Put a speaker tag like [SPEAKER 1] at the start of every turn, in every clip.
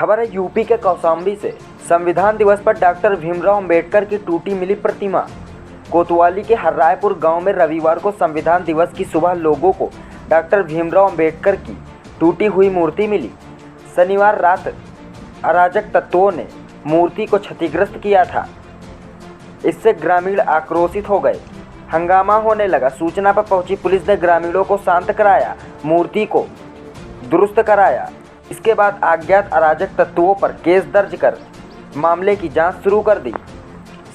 [SPEAKER 1] खबर है यूपी के कौशाम्बी से। संविधान दिवस पर डॉक्टर भीमराव अंबेडकर की टूटी मिली प्रतिमा। कोतवाली के हर्रायपुर गांव में रविवार को संविधान दिवस की सुबह लोगों को डॉक्टर भीमराव अंबेडकर की टूटी हुई मूर्ति मिली। शनिवार रात अराजक तत्वों ने मूर्ति को क्षतिग्रस्त किया था। इससे ग्रामीण आक्रोशित हो गए। हंगामा होने लगा। सूचना पर पहुंची पुलिस ने ग्रामीणों को शांत कराया, मूर्ति को दुरुस्त कराया। इसके बाद अज्ञात अराजक तत्वों पर केस दर्ज कर मामले की जांच शुरू कर दी।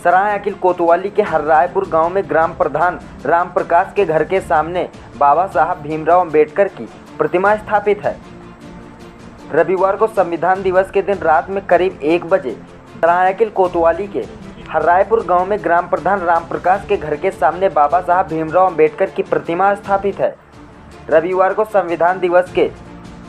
[SPEAKER 1] सराय अखिल कोतवाली के हर्रायपुर गांव में ग्राम प्रधान राम प्रकाश के घर के सामने बाबा साहब भीमराव अंबेडकर की प्रतिमा स्थापित है। रविवार को संविधान दिवस के दिन रात में करीब 1 बजे सराय अखिल कोतवाली के हर्रायपुर गांव में ग्राम प्रधान राम प्रकाश के घर के सामने बाबा साहब भीमराव अंबेडकर की प्रतिमा स्थापित है। रविवार को संविधान दिवस के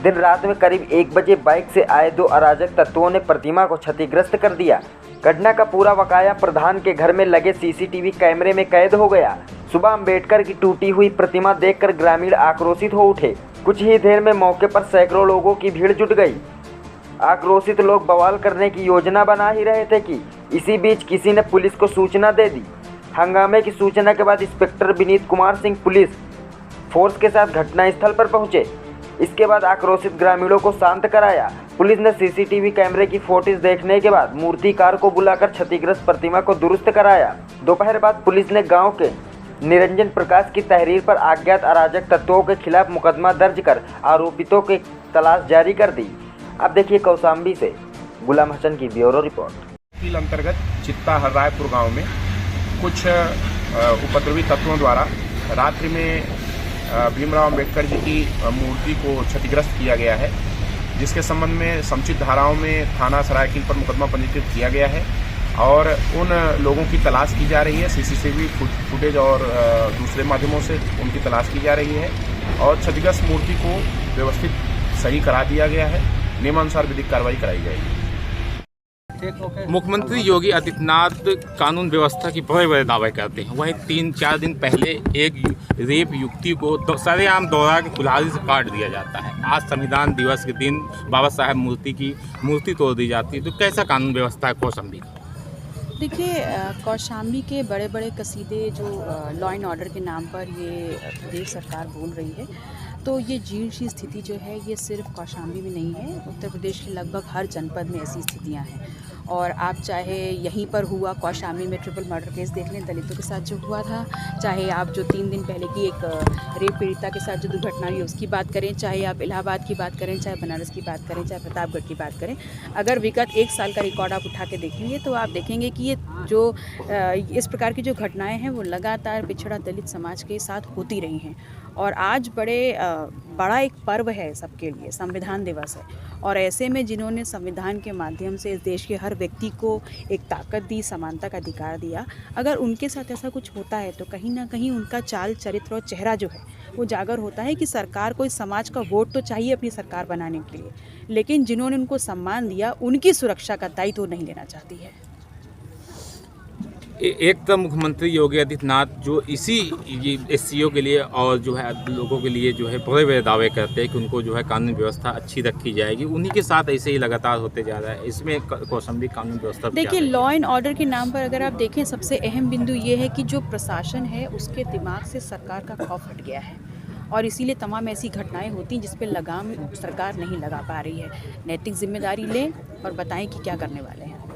[SPEAKER 1] दिन रात में करीब 1 बजे बाइक से आए 2 अराजक तत्वों ने प्रतिमा को क्षतिग्रस्त कर दिया। घटना का पूरा वाकया प्रधान के घर में लगे सीसीटीवी कैमरे में कैद हो गया। सुबह अंबेडकर की टूटी हुई प्रतिमा देखकर ग्रामीण आक्रोशित हो उठे। कुछ ही देर में मौके पर सैकड़ों लोगों की भीड़ जुट गई। आक्रोशित लोग बवाल करने की योजना बना ही रहे थे कि इसी बीच किसी ने पुलिस को सूचना दे दी। हंगामे की सूचना के बाद inspector Vineet Kumar Singh police force के साथ घटनास्थल पर पहुंचे। इसके बाद आक्रोशित ग्रामीणों को शांत कराया। पुलिस ने सीसीटीवी कैमरे की फुटेज देखने के बाद मूर्तिकार को बुलाकर क्षतिग्रस्त प्रतिमा को दुरुस्त कराया। दोपहर बाद पुलिस ने गांव के निरंजन प्रकाश की तहरीर पर अज्ञात अराजक तत्वों के खिलाफ मुकदमा दर्ज कर आरोपितों की तलाश जारी कर दी। अब देखिए कौशाम्बी से गुलाम हसन की ब्यूरो रिपोर्ट।
[SPEAKER 2] अंतर्गत चित्ता हर्रायपुर गांव में कुछ उपद्रवी तत्वों द्वारा रात्रि में भीमराव अंबेडकर जी की मूर्ति को क्षतिग्रस्त किया गया है, जिसके संबंध में समुचित धाराओं में थाना सरायकिल पर मुकदमा पंजीकृत किया गया है और उन लोगों की तलाश की जा रही है। सीसीटीवी फुटेज और दूसरे माध्यमों से उनकी तलाश की जा रही है और क्षतिग्रस्त मूर्ति को व्यवस्थित सही करा दिया गया है। नियमानुसार विधिक कार्रवाई कराई जाएगी।
[SPEAKER 3] मुख्यमंत्री योगी आदित्यनाथ कानून व्यवस्था की बड़े दावे करते हैं। वहीं 3-4 दिन पहले एक रेप युवती को सरेआम दौड़ा के कुल्हाड़ी से काट दिया जाता है। आज संविधान दिवस के दिन बाबा साहब मूर्ति तोड़ दी जाती है। तो कैसा कानून व्यवस्था है कौशाम्बी?
[SPEAKER 4] देखिए, कौशाम्बी के बड़े बड़े कसीदे जो लॉ एंड ऑर्डर के नाम पर ये प्रदेश सरकार बोल रही है, तो ये जीर्ण सी स्थिति जो है ये सिर्फ कौशाम्बी में नहीं है। उत्तर प्रदेश के लगभग हर जनपद में ऐसी स्थितियां हैं। और आप चाहे यहीं पर हुआ कौशाम्बी में ट्रिपल मर्डर केस देख लें, दलितों के साथ जो हुआ था, चाहे आप जो 3 दिन पहले की एक रेप पीड़िता के साथ जो दुर्घटना हुई उसकी बात करें, चाहे आप इलाहाबाद की बात करें, चाहे बनारस की बात करें, चाहे प्रतापगढ़ की बात करें, अगर विगत 1 साल का रिकॉर्ड आप उठा के देखेंगे तो आप देखेंगे कि ये जो इस प्रकार की जो घटनाएँ हैं वो लगातार पिछड़ा दलित समाज के साथ होती रही हैं। और आज बड़ा एक पर्व है सबके लिए, संविधान दिवस है। और ऐसे में जिन्होंने संविधान के माध्यम से इस देश के हर व्यक्ति को एक ताकत दी, समानता का अधिकार दिया, अगर उनके साथ ऐसा कुछ होता है तो कहीं ना कहीं उनका चाल चरित्र और चेहरा जो है वो जागर होता है कि सरकार को इस समाज का वोट तो चाहिए अपनी सरकार बनाने के लिए, लेकिन जिन्होंने उनको सम्मान दिया उनकी सुरक्षा का दायित्व नहीं लेना चाहती है।
[SPEAKER 3] एक तो मुख्यमंत्री योगी आदित्यनाथ जो इसी SCO के लिए और जो है लोगों के लिए जो है बड़े दावे करते हैं कि उनको जो है कानून व्यवस्था अच्छी रखी जाएगी, उन्हीं के साथ ऐसे ही लगातार होते जा रहा है। इसमें कौशाम्बी कानून व्यवस्था
[SPEAKER 4] देखिए, लॉ एंड ऑर्डर के नाम पर अगर आप देखें, सबसे अहम बिंदु ये है कि जो प्रशासन है उसके दिमाग से सरकार का खौफ हट गया है और इसीलिए तमाम ऐसी घटनाएं होती हैं जिस पे लगाम सरकार नहीं लगा पा रही है। नैतिक जिम्मेदारी लें और बताएं कि क्या करने वाले हैं।